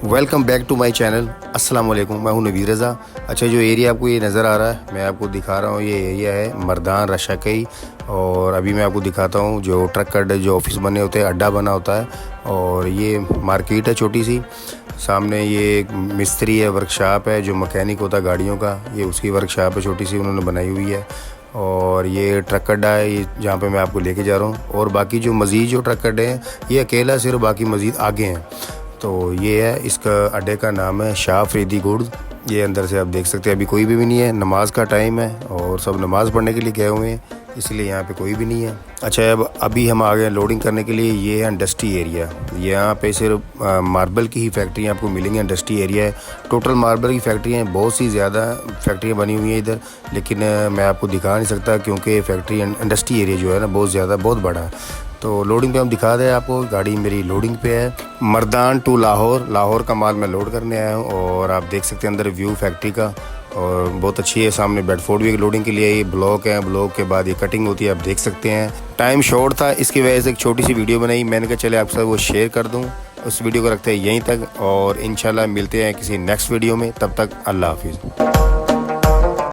Welcome back to my channel. अस्सलाम वालेकुम, मैं हूं नवीद रज़ा। अच्छा, जो एरिया आपको ये नज़र आ रहा है, मैं आपको दिखा रहा हूं, ये एरिया है मर्दान रशाकई। और अभी मैं आपको दिखाता हूं जो ट्रक अड्डे, जो ऑफिस बने होते हैं, अड्डा बना होता है। और ये मार्केट है छोटी सी। सामने ये एक मिस्त्री है, वर्कशॉप है, जो मैकेनिक होता है गाड़ियों का, ये उसकी वर्कशॉप है छोटी सी, उन्होंने बनाई हुई है। और ये ट्रक अड्डा है, ये जहाँ पे मैं आपको लेके जा रहा हूँ। और बाकी जो मज़ीद जो ट्रक अड्डे हैं, ये अकेला सिर्फ, बाकी मज़ीद आगे हैं। तो ये है, इसका अड्डे का नाम है शाह अफरीदी गुड्स। ये अंदर से आप देख सकते हैं, अभी कोई भी नहीं है, नमाज का टाइम है और सब नमाज़ पढ़ने के लिए गए हुए हैं, इसलिए यहाँ पे कोई भी नहीं है। अच्छा, अब अभी हम आ गए लोडिंग करने के लिए। ये है इंडस्ट्री एरिया। यहाँ पे सिर्फ मार्बल की ही फैक्ट्रियाँ आपको मिलेंगी। इंडस्ट्री एरिया है, टोटल मार्बल की फैक्ट्रियाँ हैं, बहुत सी ज़्यादा फैक्ट्रियाँ बनी हुई हैं इधर, लेकिन मैं आपको दिखा नहीं सकता क्योंकि फैक्ट्री इंडस्ट्री एरिया जो है ना, बहुत ज़्यादा, बहुत बड़ा है। तो लोडिंग पे हम दिखा दें आपको, गाड़ी मेरी लोडिंग पे है, मर्दान टू लाहौर का माल मैं लोड करने आया हूँ। और आप देख सकते हैं अंदर व्यू फैक्ट्री का, और बहुत अच्छी है। सामने बेडफोर्ड भी लोडिंग के लिए, ये ब्लॉक है, ब्लॉक के बाद ये कटिंग होती है, आप देख सकते हैं। टाइम शॉर्ट था, इसकी वजह से एक छोटी सी वीडियो बनाई, मैंने कहा चले आपके साथ वो शेयर कर दूँ। उस वीडियो को रखते हैं यहीं तक, और इंशाल्लाह मिलते हैं किसी नेक्स्ट वीडियो में। तब तक अल्लाह हाफिज़।